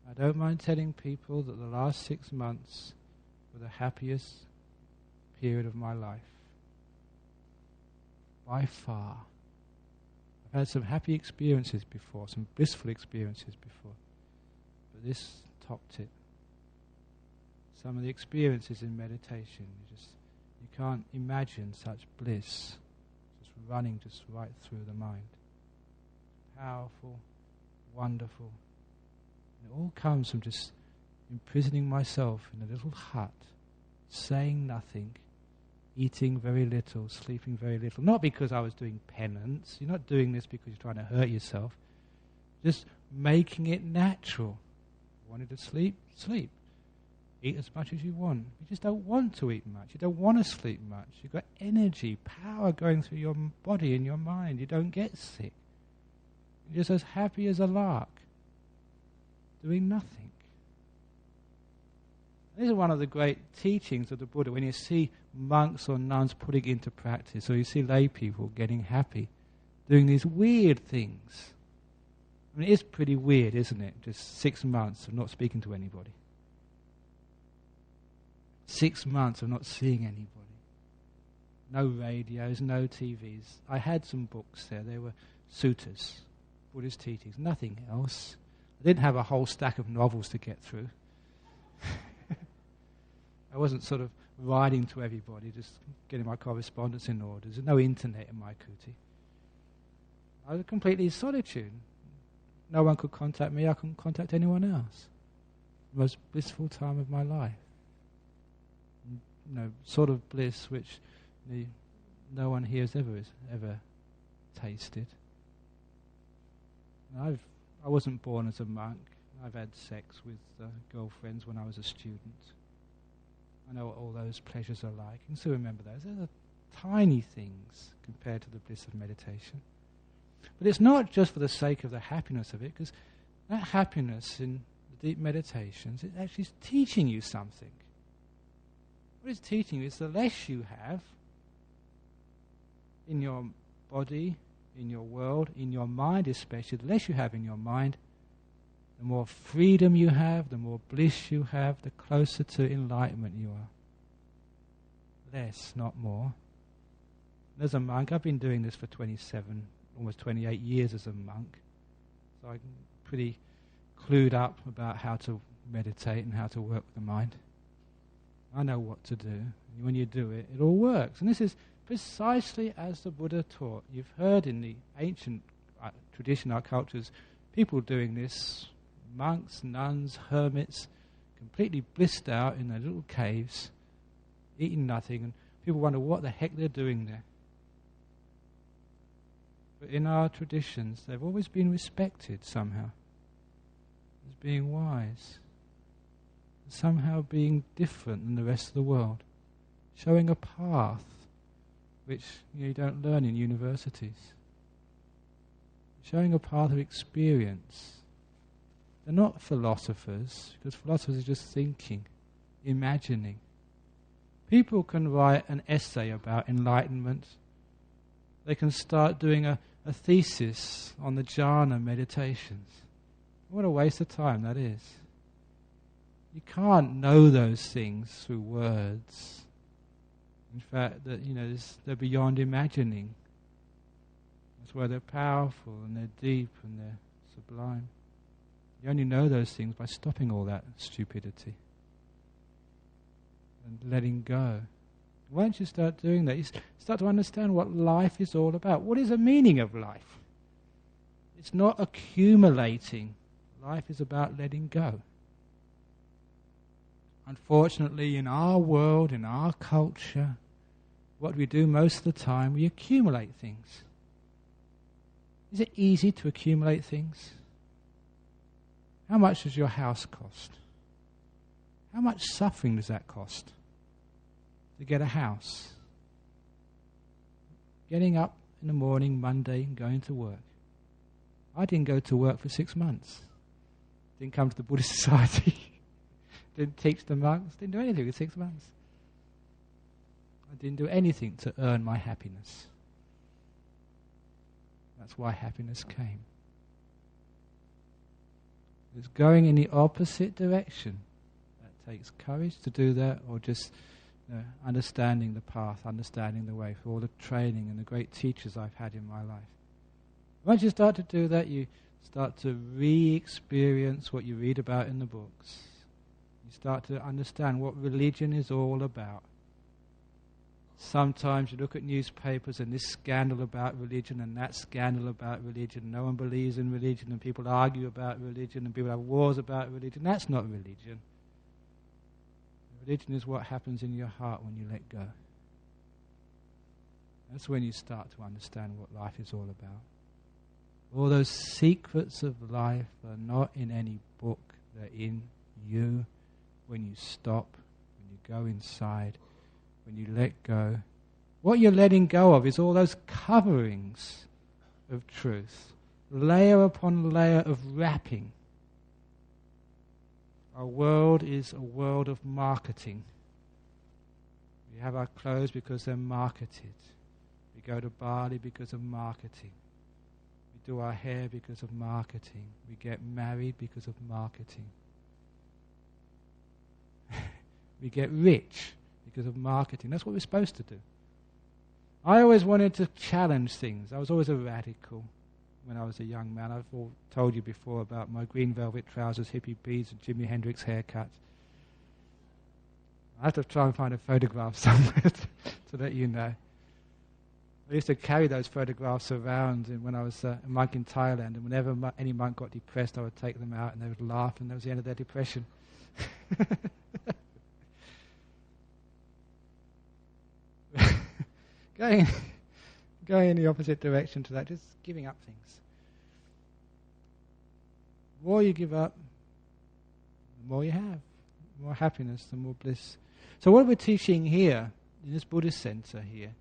I don't mind telling people that the last 6 months were the happiest period of my life. By far. I've had some happy experiences before, some blissful experiences before, but this topped it. Some of the experiences in meditation, you can't imagine such bliss just running just right through the mind. Powerful, wonderful. And it all comes from just imprisoning myself in a little hut, saying nothing, eating very little, sleeping very little. Not because I was doing penance. You're not doing this because you're trying to hurt yourself. Just making it natural. Wanted to sleep? Sleep. Eat as much as you want. You just don't want to eat much. You don't want to sleep much. You've got energy, power going through your body and your mind. You don't get sick. You're just as happy as a lark, doing nothing. This is one of the great teachings of the Buddha, when you see monks or nuns putting into practice, or you see lay people getting happy, doing these weird things. I mean, it is pretty weird, isn't it? Just 6 months of not speaking to anybody. 6 months of not seeing anybody. No radios, no TVs. I had some books there. They were suttas, Buddhist teachings, nothing else. I didn't have a whole stack of novels to get through. I wasn't sort of writing to everybody, just getting my correspondence in order. There's no internet in my kuti. I was completely solitude. No one could contact me. I couldn't contact anyone else. The most blissful time of my life. Sort of bliss which no one here has ever tasted. I wasn't born as a monk. I've had sex with girlfriends when I was a student. I know what all those pleasures are like. You can still remember those. They're tiny things compared to the bliss of meditation. But it's not just for the sake of the happiness of it, because that happiness in the deep meditations, it actually is teaching you something. What it's teaching you is the less you have in your body, in your world, in your mind especially, the less you have in your mind, the more freedom you have, the more bliss you have, the closer to enlightenment you are. Less, not more. As a monk, I've been doing this for 27, almost 28 years as a monk. So I'm pretty clued up about how to meditate and how to work with the mind. I know what to do. When you do it, it all works. And this is precisely as the Buddha taught. You've heard in the ancient tradition, our cultures, people doing this, monks, nuns, hermits, completely blissed out in their little caves, eating nothing, and people wonder what the heck they're doing there. But in our traditions, they've always been respected somehow as being wise, somehow being different than the rest of the world, showing a path which you don't learn in universities, showing a path of experience. They're not philosophers, because philosophers are just thinking, imagining. People can write an essay about enlightenment. They can start doing a thesis on the jhana meditations. What a waste of time that is. You can't know those things through words. In fact, they're beyond imagining. That's why they're powerful and they're deep and they're sublime. You only know those things by stopping all that stupidity and letting go. Once you start doing that, you start to understand what life is all about. What is the meaning of life? It's not accumulating. Life is about letting go. Unfortunately, in our world, in our culture, what we do most of the time, we accumulate things. Is it easy to accumulate things? How much does your house cost? How much suffering does that cost to get a house? Getting up in the morning, Monday, and going to work. I didn't go to work for 6 months. Didn't come to the Buddhist Society. Didn't teach the monks. Didn't do anything for 6 months. I didn't do anything to earn my happiness. That's why happiness came. It's going in the opposite direction. That takes courage to do that, or just understanding the path, understanding the way, for all the training and the great teachers I've had in my life. Once you start to do that, you start to re-experience what you read about in the books. You start to understand what religion is all about. Sometimes you look at newspapers and this scandal about religion and that scandal about religion. No one believes in religion, and people argue about religion, and people have wars about religion. That's not religion. Religion is what happens in your heart when you let go. That's when you start to understand what life is all about. All those secrets of life are not in any book. They're in you when you stop, when you go inside, when you let go. What you're letting go of is all those coverings of truth, layer upon layer of wrapping. Our world is a world of marketing. We have our clothes because they're marketed. We go to Bali because of marketing. We do our hair because of marketing. We get married because of marketing. We get rich because of marketing. That's what we're supposed to do. I always wanted to challenge things. I was always a radical when I was a young man. I've told you before about my green velvet trousers, hippie beads, and Jimi Hendrix haircut. I have to try and find a photograph somewhere to let you know. I used to carry those photographs around when I was a monk in Thailand, and whenever any monk got depressed, I would take them out and they would laugh, and that was the end of their depression. Going in the opposite direction to that, just giving up things. The more you give up, the more you have. The more happiness, the more bliss. So what we're teaching here, in this Buddhist center here,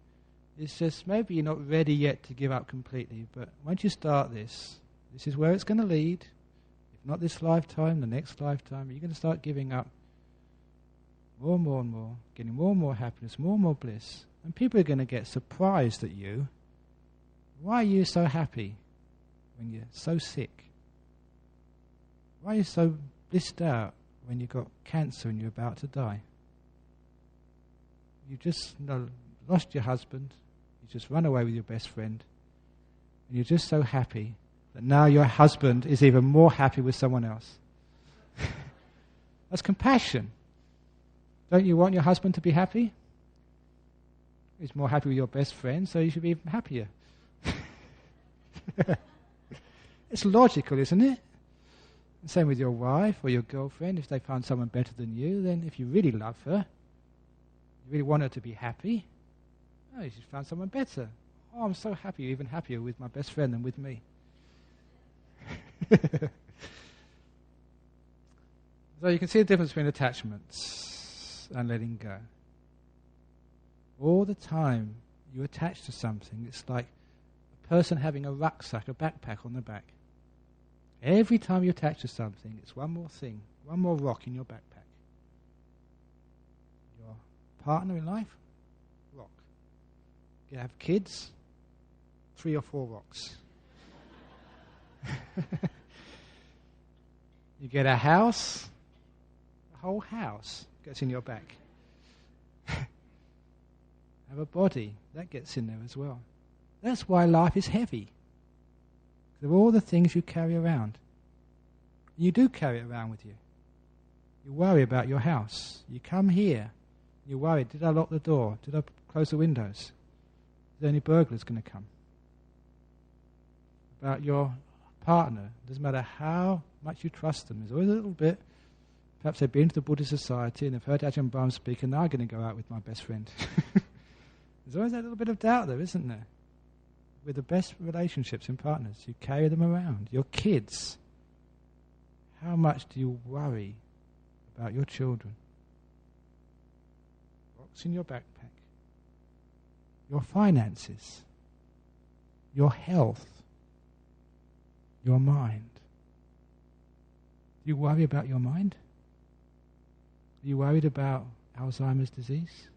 is just maybe you're not ready yet to give up completely, but once you start this is where it's going to lead. If not this lifetime, the next lifetime, you're going to start giving up more and more and more, getting more and more happiness, more and more bliss. And people are going to get surprised at you. Why are you so happy when you're so sick? Why are you so blissed out when you've got cancer and you're about to die? You just lost your husband. You just run away with your best friend. And you're just so happy that now your husband is even more happy with someone else. That's compassion. Don't you want your husband to be happy? He's more happy with your best friend, so you should be even happier. It's logical, isn't it? The same with your wife or your girlfriend. If they found someone better than you, then if you really love her, you really want her to be happy, oh, you should find someone better. Oh, I'm so happy, even happier with my best friend than with me. So you can see the difference between attachments and letting go. All the time you attach to something, it's like a person having a rucksack, a backpack on the back. Every time you attach to something, it's one more thing, one more rock in your backpack. Your partner in life, rock. You have kids, 3 or 4 rocks. You get a house, the whole house gets in your back. Have a body, that gets in there as well. That's why life is heavy. Of all the things you carry around. You do carry it around with you. You worry about your house. You come here, you worry, did I lock the door? Did I close the windows? Is there any burglars going to come? About your partner, doesn't matter how much you trust them, there's always a little bit. Perhaps they've been to the Buddhist society and they've heard Ajahn Brahm speak, and now I'm going to go out with my best friend. There's always that little bit of doubt there, isn't there? With the best relationships in partners, you carry them around. Your kids, how much do you worry about your children? What's in your backpack? Your finances, your health, your mind. Do you worry about your mind? Are you worried about Alzheimer's disease?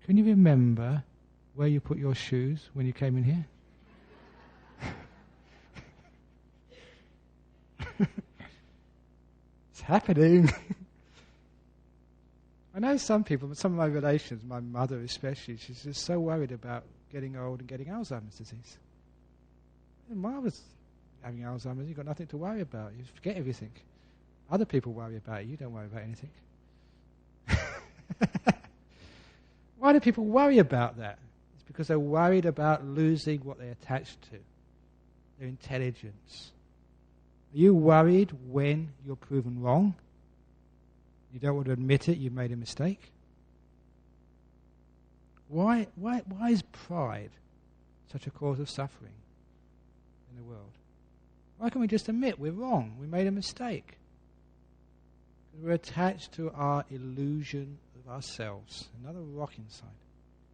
Can you remember where you put your shoes when you came in here? happening. I know some people, some of my relations, my mother especially, she's just so worried about getting old and getting Alzheimer's disease. And when I was having Alzheimer's, you've got nothing to worry about. You forget everything. Other people worry about it. You don't worry about anything. Why do people worry about that? It's because they're worried about losing what they're attached to, their intelligence. Are you worried when you're proven wrong? You don't want to admit it, you've made a mistake? Why is pride such a cause of suffering in the world? Why can't we just admit we're wrong, we made a mistake? Because we're attached to our illusion of ourselves, another rock inside.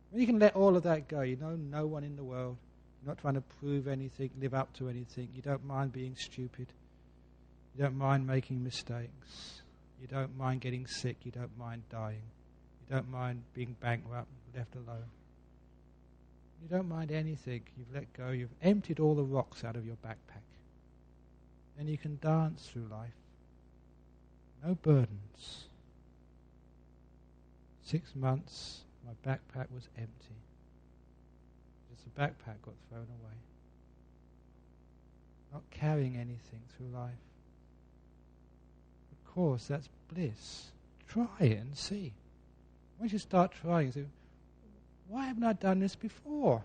When you can let all of that go, you know no one in the world, you're not trying to prove anything, live up to anything, you don't mind being stupid, you don't mind making mistakes, you don't mind getting sick, you don't mind dying, you don't mind being bankrupt, left alone. You don't mind anything, you've let go, you've emptied all the rocks out of your backpack. And you can dance through life. No burdens. 6 months, my backpack was empty. Just the backpack got thrown away. Not carrying anything through life. Of course, that's bliss. Try it and see. Once you start trying, you say, why haven't I done this before?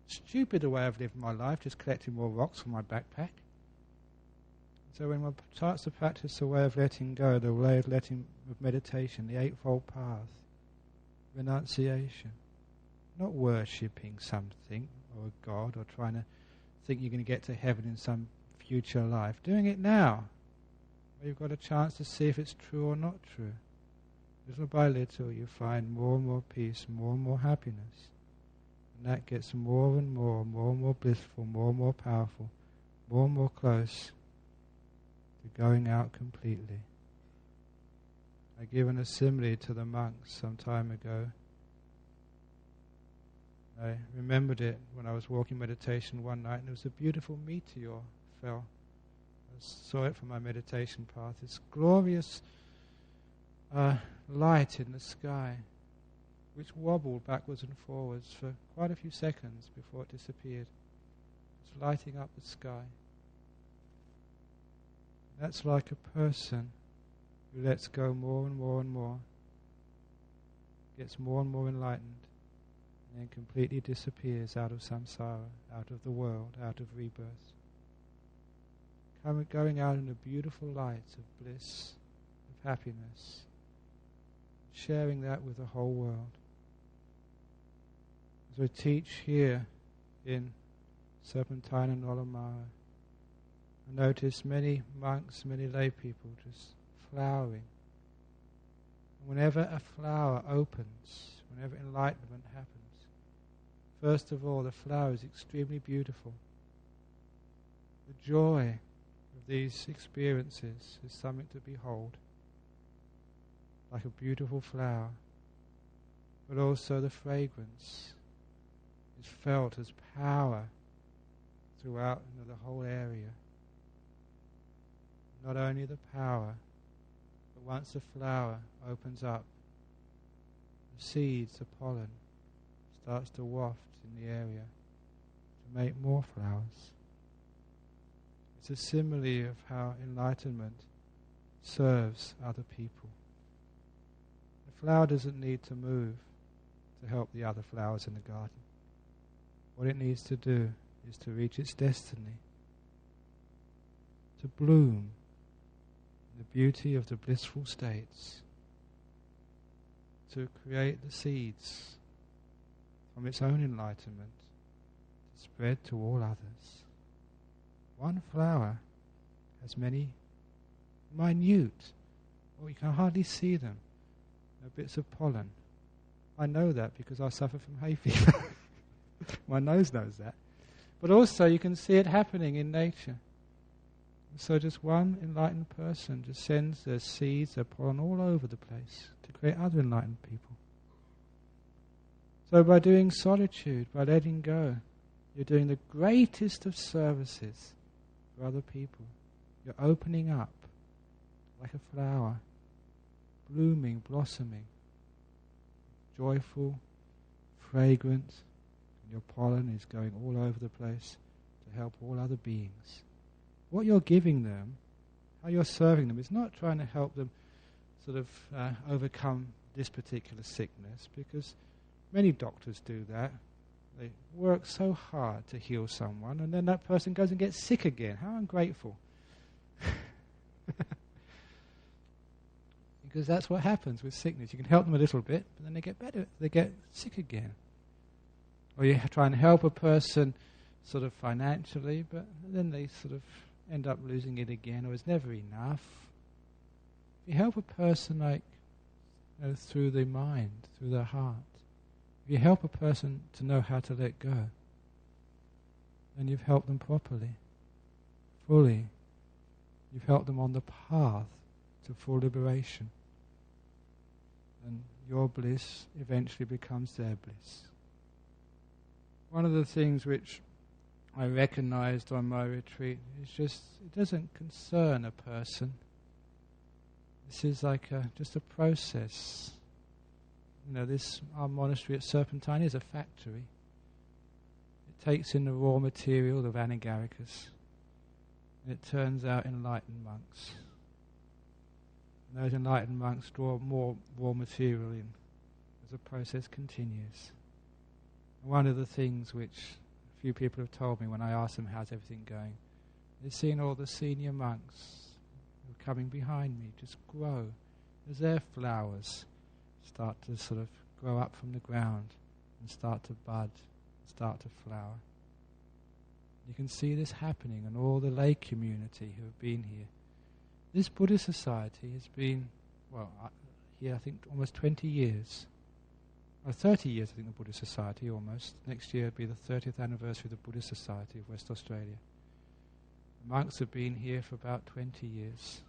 Stupid the way I've lived my life, just collecting more rocks from my backpack. So when one starts to practice the way of letting go, the way of meditation, the Eightfold Path, renunciation, not worshipping something or a god or trying to think you're going to get to heaven in some future life, doing it now, where you've got a chance to see if it's true or not true. Little by little you find more and more peace, more and more happiness. And that gets more and more blissful, more and more powerful, more and more close to going out completely. I've given a simile to the monks some time ago. I remembered it when I was walking meditation one night, and there was a beautiful meteor fell. I saw it from my meditation path. This glorious light in the sky, which wobbled backwards and forwards for quite a few seconds before it disappeared. It's lighting up the sky. That's like a person who lets go more and more and more, gets more and more enlightened, and then completely disappears out of samsara, out of the world, out of rebirth. Going out in the beautiful light of bliss, of happiness, sharing that with the whole world. As I teach here in Serpentine and Olamara, I notice many monks, many lay people just flowering. And whenever a flower opens, whenever enlightenment happens, first of all, the flower is extremely beautiful. The joy of these experiences is something to behold, like a beautiful flower, but also the fragrance is felt as power throughout the whole area. Not only the power, but once the flower opens up, the seeds, the pollen, starts to waft in the area to make more flowers. It's a simile of how enlightenment serves other people. The flower doesn't need to move to help the other flowers in the garden. What it needs to do is to reach its destiny, to bloom in the beauty of the blissful states, to create the seeds from its own enlightenment, to spread to all others. One flower has many minute, or you can hardly see them, bits of pollen. I know that because I suffer from hay fever. My nose knows that. But also you can see it happening in nature. So just one enlightened person just sends their seeds, their pollen all over the place to create other enlightened people. So by doing solitude, by letting go, you're doing the greatest of services for other people. You're opening up like a flower, blooming, blossoming, joyful, fragrant, and your pollen is going all over the place to help all other beings. What you're giving them, how you're serving them, is not trying to help them sort of overcome this particular sickness, because many doctors do that. They work so hard to heal someone, and then that person goes and gets sick again. How ungrateful. Because that's what happens with sickness. You can help them a little bit, but then they get better. They get sick again. Or you try and help a person sort of financially, but then they sort of end up losing it again, or it's never enough. If you help a person through the mind, through their heart, if you help a person to know how to let go, then you've helped them properly, fully. You've helped them on the path to full liberation. And your bliss eventually becomes their bliss. One of the things which I recognized on my retreat is just, it doesn't concern a person. This is like just a process. Our monastery at Serpentine is a factory. It takes in the raw material of Anagarikas, and it turns out enlightened monks. And those enlightened monks draw more raw material in as the process continues. And one of the things which a few people have told me when I ask them how's everything going, they've seen all the senior monks who are coming behind me just grow as their flowers start to sort of grow up from the ground and start to bud, start to flower. You can see this happening in all the lay community who have been here. This Buddhist society has been, here I think almost 20 years. 30 years I think the Buddhist Society almost. Next year will be the 30th anniversary of the Buddhist Society of West Australia. The monks have been here for about 20 years.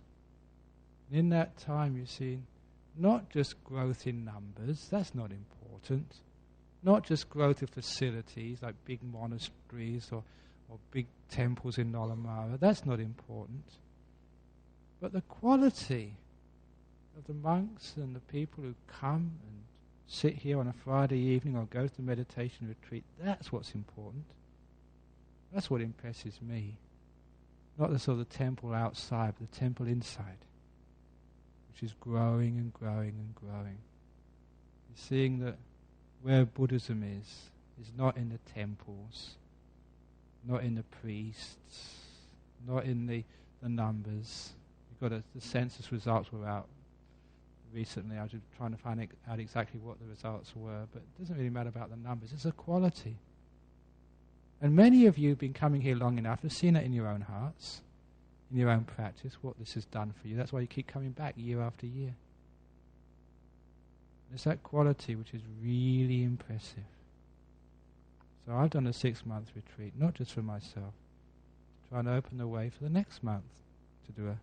And in that time you've seen not just growth in numbers, that's not important. Not just growth of facilities like big monasteries or big temples in Nolamara, that's not important. But the quality of the monks and the people who come and sit here on a Friday evening or go to the meditation retreat, that's what's important. That's what impresses me. Not the sort of temple outside, but the temple inside, which is growing and growing and growing. You're seeing that where Buddhism is not in the temples, not in the priests, not in the numbers. You've got the census results were out recently. I was trying to find out exactly what the results were, but it doesn't really matter about the numbers. It's a quality. And many of you have been coming here long enough, have seen it in your own hearts, in your own practice, what this has done for you. That's why you keep coming back year after year. It's that quality which is really impressive. So I've done a 6-month retreat, not just for myself, to try and open the way for the next month to do a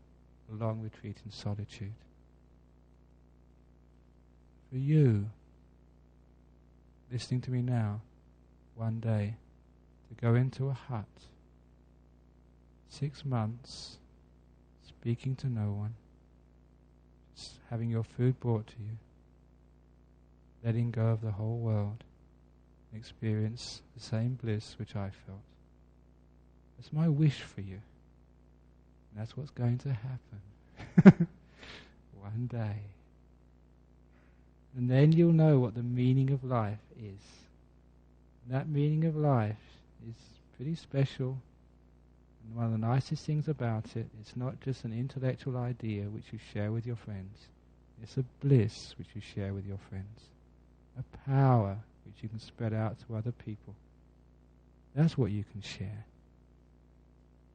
long retreat in solitude. For you, listening to me now, one day, to go into a hut, 6 months, speaking to no one, just having your food brought to you, letting go of the whole world, experience the same bliss which I felt. That's my wish for you. And that's what's going to happen. One day. And then you'll know what the meaning of life is. And that meaning of life is pretty special. And one of the nicest things about it, it's not just an intellectual idea which you share with your friends. It's a bliss which you share with your friends. A power which you can spread out to other people. That's what you can share.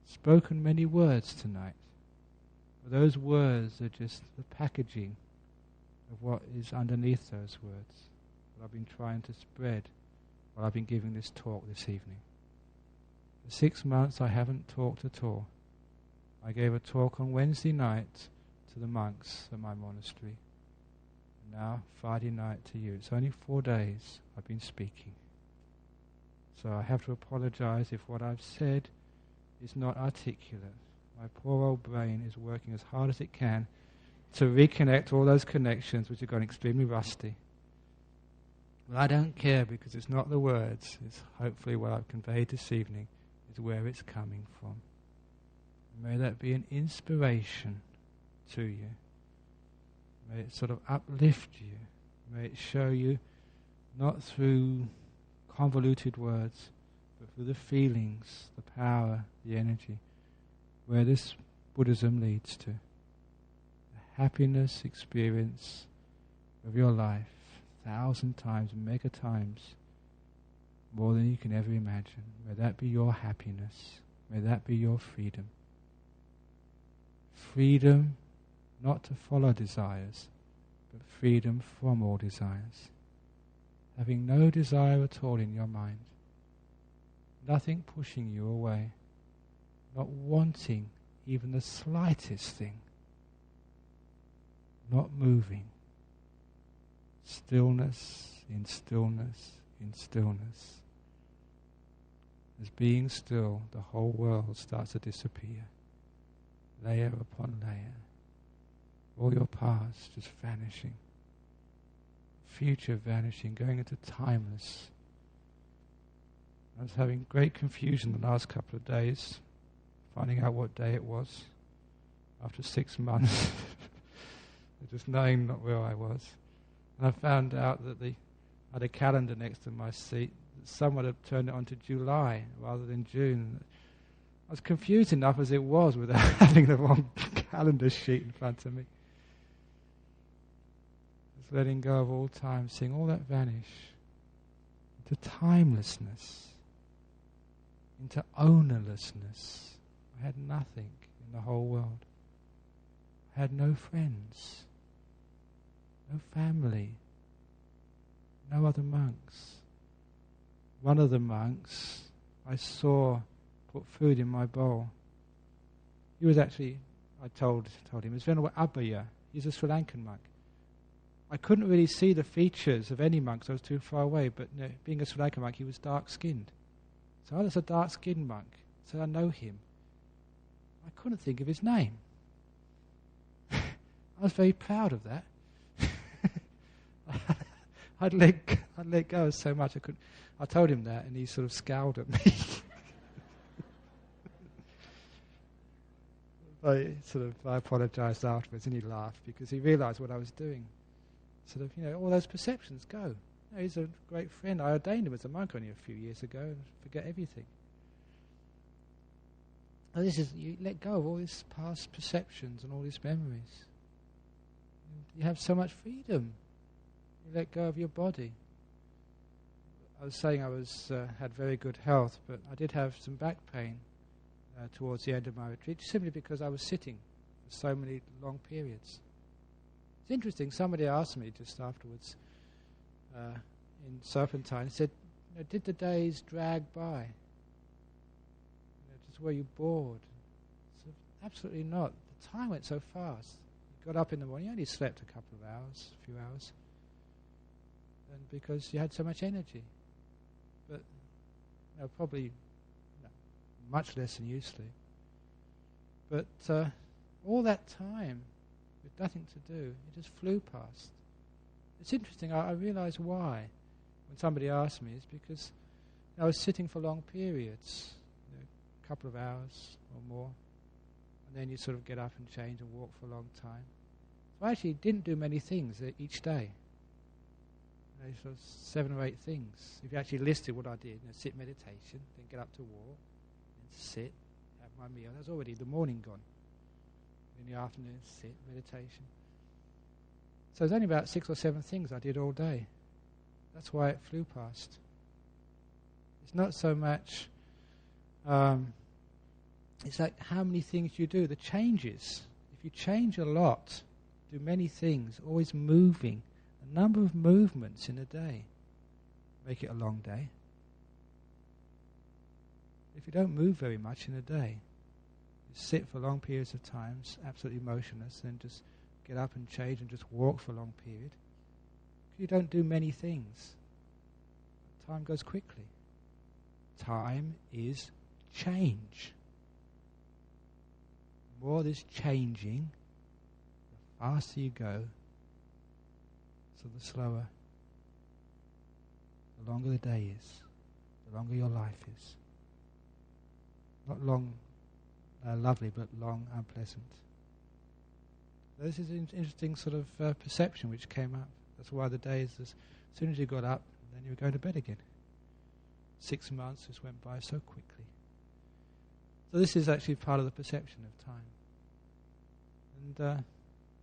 Spoken many words tonight. But those words are just the packaging of what is underneath those words. What I've been trying to spread while I've been giving this talk this evening. For 6 months I haven't talked at all. I gave a talk on Wednesday night to the monks at my monastery. Now, Friday night to you. It's only 4 days I've been speaking. So I have to apologize if what I've said is not articulate. My poor old brain is working as hard as it can to reconnect all those connections which have gone extremely rusty. Well, I don't care, because it's not the words, it's hopefully what I've conveyed this evening is where it's coming from. May that be an inspiration to you. May it sort of uplift you. May it show you, not through convoluted words, but through the feelings, the power, the energy, where this Buddhism leads to. The happiness experience of your life, 1,000 times, mega times, more than you can ever imagine. May that be your happiness. May that be your freedom. Freedom not to follow desires, but freedom from all desires. Having no desire at all in your mind. Nothing pushing you away. Not wanting even the slightest thing. Not moving. Stillness in stillness in stillness. As being still, the whole world starts to disappear. Layer upon layer. All your past just vanishing. Future vanishing, going into timeless. I was having great confusion the last couple of days, finding out what day it was after 6 months. Just knowing not where I was. And I found out that I had a calendar next to my seat. Someone had turned it on to July rather than June. I was confused enough as it was without having the wrong calendar sheet in front of me. Just letting go of all time, seeing all that vanish into timelessness, into ownerlessness. I had nothing in the whole world. I had no friends, no family, no other monks. One of the monks I saw put food in my bowl. He was actually, I told him, it's Venerable Abhaya. He's a Sri Lankan monk. I couldn't really see the features of any monk, so I was too far away, but being a Sri Lankan monk, he was dark-skinned. So I was a dark-skinned monk, so I know him. I couldn't think of his name. I was very proud of that. I'd let go so much I couldn't. I told him that, and he sort of scowled at me. I apologized afterwards, and he laughed because he realized what I was doing. All those perceptions go. He's a great friend. I ordained him as a monk only a few years ago, and forget everything. And you let go of all these past perceptions and all these memories. You have so much freedom. You let go of your body. I was saying I had very good health, but I did have some back pain towards the end of my retreat, simply because I was sitting for so many long periods. It's interesting, somebody asked me just afterwards in Serpentine, said, did the days drag by? Just were you bored? So, absolutely not. The time went so fast. You got up in the morning, you only slept a couple of hours, a few hours, and because you had so much energy. But probably much less than you sleep. But all that time, with nothing to do, it just flew past. It's interesting, I realised why. When somebody asked me, it's because I was sitting for long periods, a couple of hours or more, and then you sort of get up and change and walk for a long time. So I actually didn't do many things each day. Sort of 7 or 8 things. If you actually listed what I did, sit meditation, then get up to walk, then sit, have my meal. That's already the morning gone. In the afternoon, sit, meditation. So there's only about 6 or 7 things I did all day. That's why it flew past. It's not so much, it's like how many things you do, the changes. If you change a lot, do many things, always moving, a number of movements in a day, make it a long day. If you don't move very much in a day, you sit for long periods of times, absolutely motionless, then just get up and change and just walk for a long period. You don't do many things. Time goes quickly. Time is change. The more this changing, the faster you go, so the slower, the longer the day is, the longer your life is. Not long, lovely, but long, unpleasant. So this is an interesting sort of perception which came up. That's why the days, as soon as you got up, then you were going to bed again. 6 months just went by so quickly. So this is actually part of the perception of time. And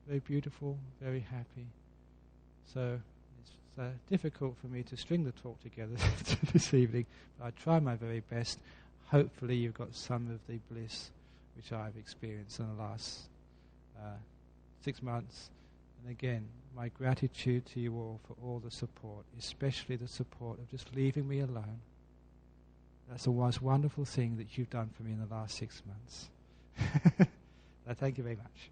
very beautiful, very happy. So it's difficult for me to string the talk together this evening, but I try my very best. Hopefully you've got some of the bliss which I've experienced in the last 6 months. And again, my gratitude to you all for all the support, especially the support of just leaving me alone. That's the most wonderful thing that you've done for me in the last 6 months. Thank you very much.